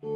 Hello,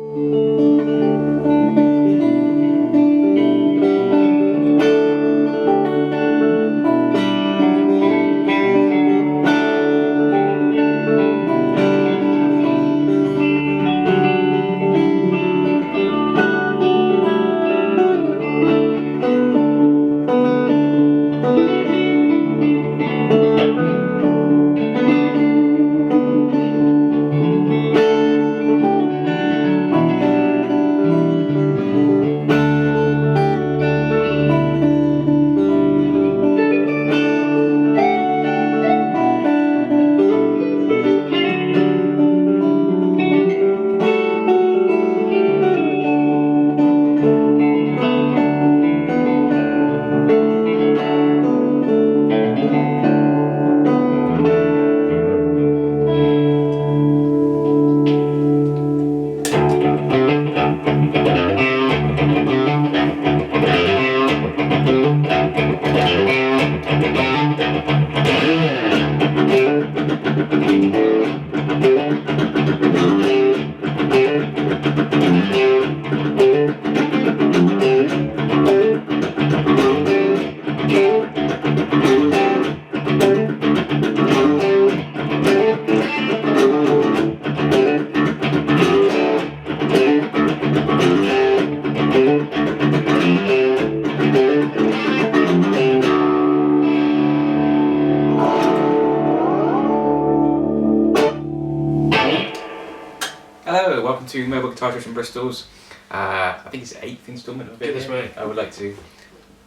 welcome to Mobile Guitar Trips from Bristol's. I think it's the 8th instalment of a video. Way. I would like to,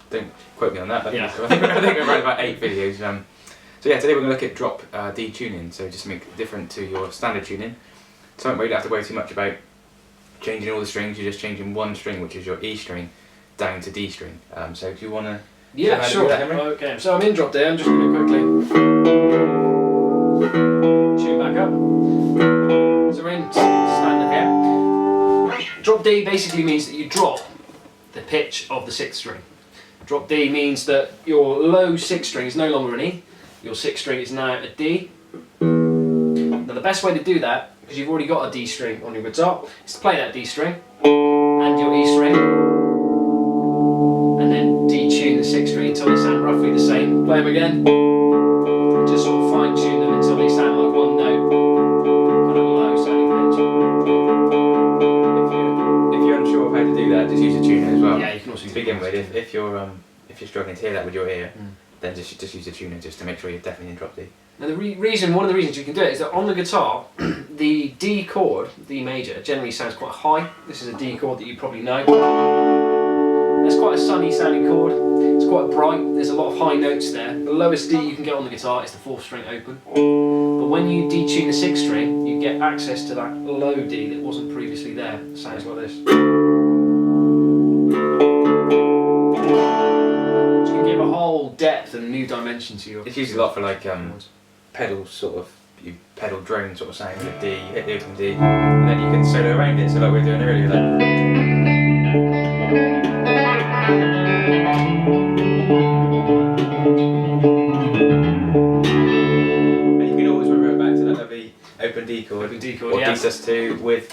don't quote me on that, but yeah. I think we're around about 8 videos. So yeah, today we're going to look at drop D tuning, so just something different to your standard tuning. Something where you don't have to worry too much about changing all the strings, you're just changing one string, which is your E string, down to D string. So do you want to... Yeah, sure. Okay, so I'm in drop D, I'm just going to quickly tune back up. So we're in standard here. Drop D basically means that you drop the pitch of the 6th string. Drop D means that your low 6th string is no longer an E, your 6th string is now a D. Now the best way to do that, because you've already got a D string on your guitar, is to play that D string and your E string, and then detune the 6th string until they sound roughly the same. Play them again, and just sort of fine tune them until they sound like one note, kind of low sounding pitch. If you're unsure of how to do that, just use a tuner as well. Yeah, you can also to begin with. If you're struggling to hear that with your ear, then just use a tuner just to make sure you're definitely in drop D. Now one of the reasons you can do it is that on the guitar, the D chord, D major, generally sounds quite high. This is a D chord that you probably know. It's quite a sunny sounding chord. It's quite bright. There's a lot of high notes there. The lowest D you can get on the guitar is the 4th string open. But when you detune the 6th string, you get access to that low D that wasn't previously there. It sounds like this. Which can give a whole depth and new dimension to your... It's used a lot for like pedals, sort of, you pedal drone sort of sound with D, you hit the open D, and then you can solo around it, so like we were doing earlier. And you can always revert back to that lovely open D chord, or yeah. D sus2 with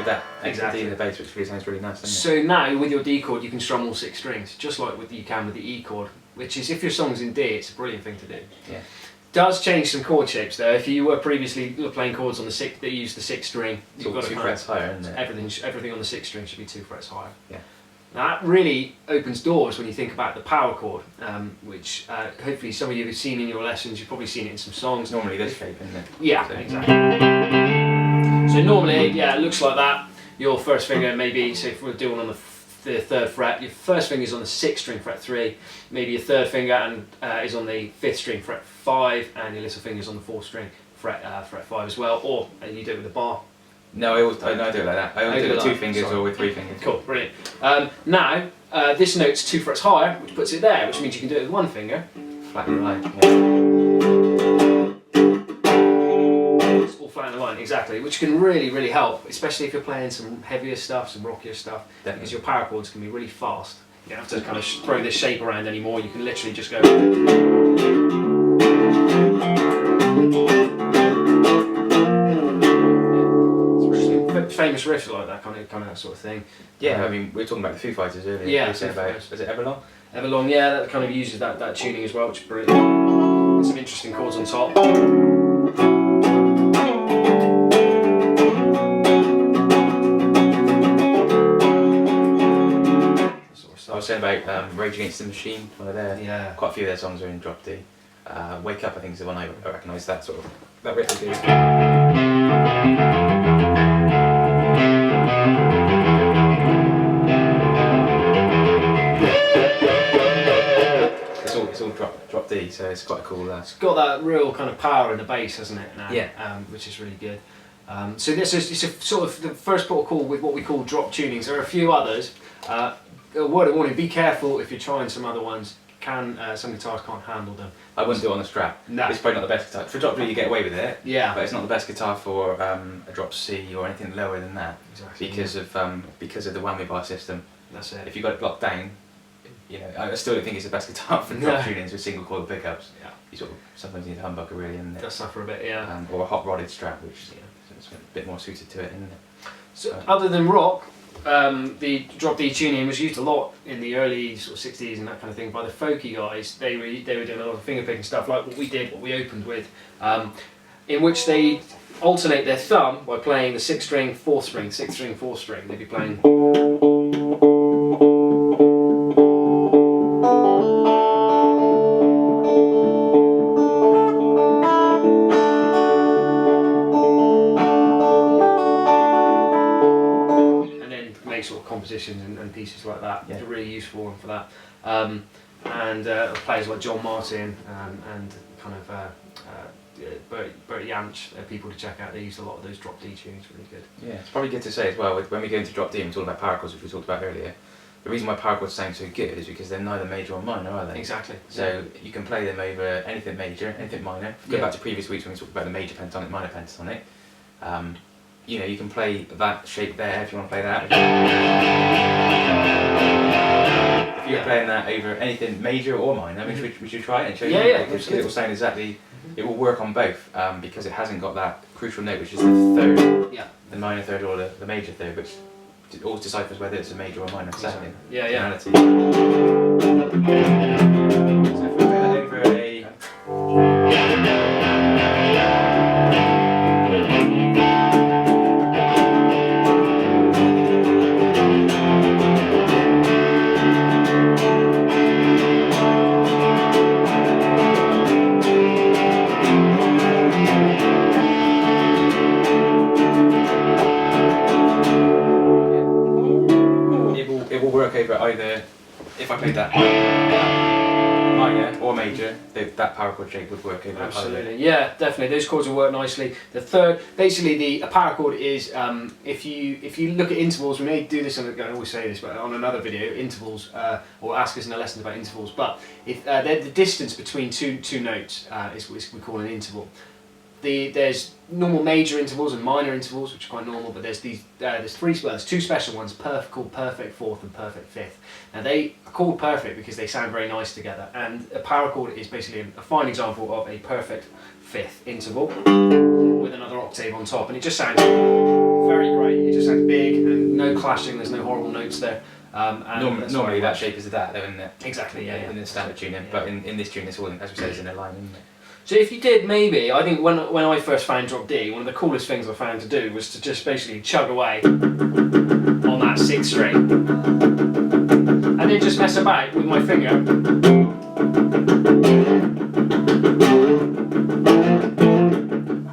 that exactly. D in the bass, which really sounds really nice, doesn't it? So now with your D chord you can strum all 6 strings, just like you can with the E chord, which is, if your song's in D, it's a brilliant thing to do. Yeah. Does change some chord shapes though. If you were previously playing chords on the 6th that use the 6th string, you've got 2 frets higher, isn't it? Everything on the 6th string should be 2 frets higher. Yeah. Now that really opens doors when you think about the power chord, which hopefully some of you have seen in your lessons. You've probably seen it in some songs. Normally this shape, isn't it? Yeah, so. Exactly. So normally, yeah, it looks like that. Your first finger maybe, so if we're doing on the 3rd fret, your first finger is on the 6th string, fret 3, maybe your 3rd finger is on the 5th string, fret 5, and your little finger is on the 4th string, fret 5 as well, or you do it with a bar. No, I do it like that. I always do it with 2 fingers or with 3 fingers. Cool, brilliant. Now, this note's 2 frets higher, which puts it there, which means you can do it with 1 finger. Flat in the line. It's all flat in the line, exactly, which can really, really help, especially if you're playing some heavier stuff, some rockier stuff, because your power chords can be really fast. You don't have to kind of throw this shape around anymore, you can literally just go... famous riffs like that kind of that sort of thing. Yeah, I mean, we were talking about the Foo Fighters earlier. Yeah, We were saying Foo about, Fighters. was it Everlong? Everlong, yeah, that kind of uses that tuning as well, which is brilliant. There's some interesting chords on top. I was saying about Rage Against the Machine, one of their, Yeah. quite a few of their songs are in drop D. Wake Up, I think, is the one I recognise, that sort of, that riff they do. It's all drop D, so it's quite a cool. It's got that real kind of power in the bass, hasn't it? Now, Yeah. Which is really good. So this is it's a sort of the first protocol with what we call drop tunings. There are a few others. A word of warning: be careful if you're trying some other ones. Some guitars can't handle them. I wouldn't do it on the Strat. No. It's probably not the best guitar. For drop D, you get away with it. Yeah. But it's not the best guitar for a drop C or anything lower than that. Exactly. Because of the whammy bar system. That's it. If you got it blocked down, you know, I still don't think it's the best guitar for drop tunings with single coil pickups. Yeah. You sort of sometimes need a humbucker really, and Does suffer a bit, yeah. or a hot rodded Strat, which is a bit more suited to it, isn't it? So other than rock, the drop D tuning was used a lot in the early sort of 60s and that kind of thing by the folky guys. They were doing a lot of finger picking stuff like what we did, what we opened with, in which they alternate their thumb by playing the 6th string, 4th string, 6th string, 4th string. They'd be playing. Sort of compositions and pieces like that. Yeah. It's a really useful one for that. Players like John Martin and kind of Bertie Jansch, people to check out. They use a lot of those drop D tunes. Really good. Yeah, it's probably good to say as well, when we go into drop D and we talk about power chords, which we talked about earlier, the reason why power chords sound so good is because they're neither major or minor, are they? Exactly. So you can play them over anything major, anything minor. Go back to previous weeks when we talked about the major pentatonic, minor pentatonic. You know, you can play that shape there if you want to play that. If you're playing that over anything major or minor, we should try it and show you. Because it will sound exactly, it will work on both because it hasn't got that crucial note, which is the third, the minor third or the major third, which always deciphers whether it's a major or minor sounding. Yeah. So if we play that over a over either, if I played that minor or major, that power chord shape would work over. Absolutely, yeah, definitely. Those chords will work nicely. The third, basically, a power chord is if you look at intervals. We may do this, and I always say this, but on another video, intervals, or ask us in a lesson about intervals. But if they're the distance between two notes is what we call an interval. There's normal major intervals and minor intervals, which are quite normal, but there's two special ones, called perfect fourth and perfect fifth. Now they are called perfect because they sound very nice together, and a power chord is basically a fine example of a perfect fifth interval with another octave on top, and it just sounds very great. It just sounds big and no clashing, there's no horrible notes there. Normally that shape is that, though, isn't it? Exactly, yeah. In the standard tuning, but in this tune it's all, as we said, it's in a line, isn't it? So if you did, maybe, I think when I first found drop D, one of the coolest things I found to do was to just basically chug away on that 6th string and then just mess about with my finger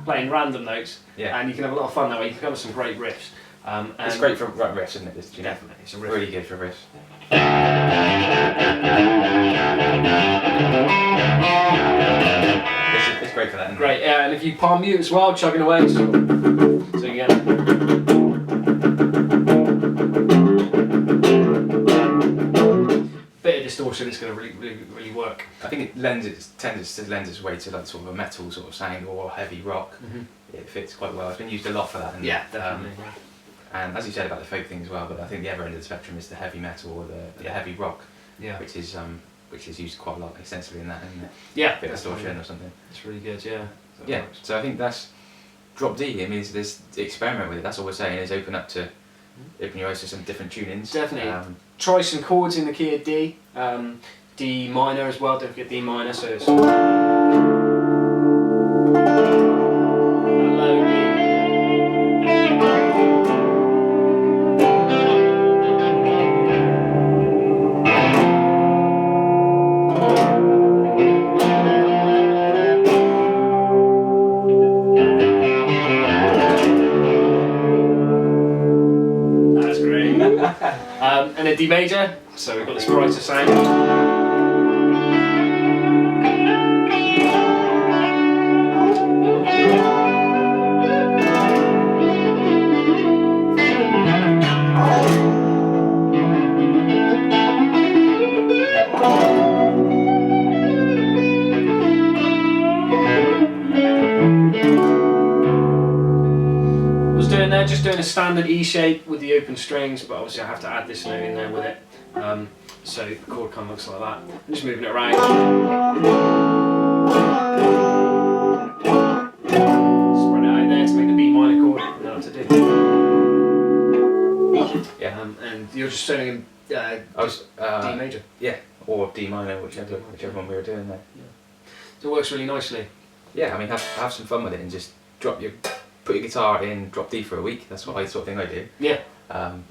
playing random notes, and you can have a lot of fun that way. You can come up with some great riffs. It's great for riffs, isn't it? This tune? Definitely, it's a riff. Really good for riffs. It's great for that. Great, yeah, and if you palm mute as well, chugging away, so you get bit of distortion. It's going to really work. I think it tends to lend its way to like sort of a metal sort of sound or heavy rock. It fits quite well. It's been used a lot for that. And, yeah, definitely. And as you said about the folk thing as well, but I think the other end of the spectrum is the heavy metal or the heavy rock, which is used quite a lot extensively in that, isn't it? Yeah, a bit of distortion or something. It's really good, yeah. So I think that's drop D. I mean, this experiment with it. That's all we're saying is open your eyes to some different tunings. Definitely. Try some chords in the key of D. D minor as well. Don't forget D minor. So it's low D. And a D major, so we've got this brighter sound. Just doing a standard E shape with the open strings, but obviously I have to add this note in there with it. So the chord kind of looks like that. I'm just moving it around. Spread it out there to make the B minor chord. You know what to do. Yeah. And you're just showing D major. Yeah, or D minor, whichever one we were doing there. Yeah. So it works really nicely. Yeah, I mean, have some fun with it and just put your guitar in drop D for a week. That's what I sort of thing I do. Yeah.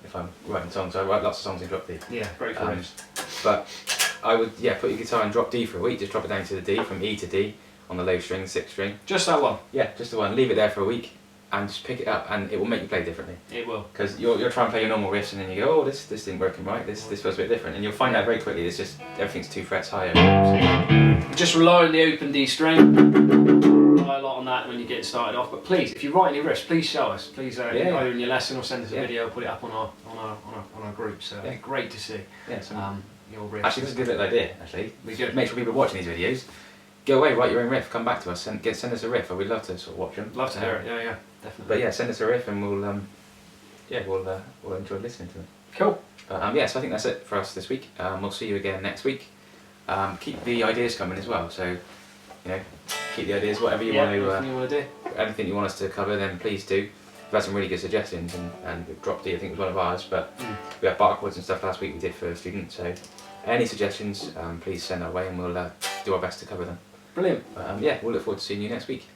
If I'm writing songs, I write lots of songs in drop D. Yeah, great for riffs. But I would put your guitar in drop D for a week. Just drop it down to the D from E to D on the low string, 6th string. Just that one. Yeah, just the one. Leave it there for a week and just pick it up, and it will make you play differently. It will. Because you'll try and play your normal riffs, and then you go, oh, this isn't working right. This feels a bit different, and you'll find out very quickly. It's just everything's 2 frets higher. Just rely on the open D string. Rely a lot on that when you get started off. But please, if you write any riffs, please show us. Please either in your lesson or send us a video. Put it up on our group. So great to see. Yeah. Your riffs. Actually, that's a good little idea. Actually, we good. Make sure people are watching these videos. Go away, write your own riff. Come back to us and send us a riff. We'd love to sort of watch them. Love to hear it. Yeah, definitely. But yeah, send us a riff, and we'll enjoy listening to them. Cool. So I think that's it for us this week. We'll see you again next week. Keep the ideas coming as well. So, keep the ideas, whatever you want to do. Anything you want us to cover, then please do. We've had some really good suggestions, and Drop D I think was one of ours, but we had bar chords and stuff last week we did for students. So, any suggestions, please send our way, and we'll do our best to cover them. Brilliant. We'll look forward to seeing you next week.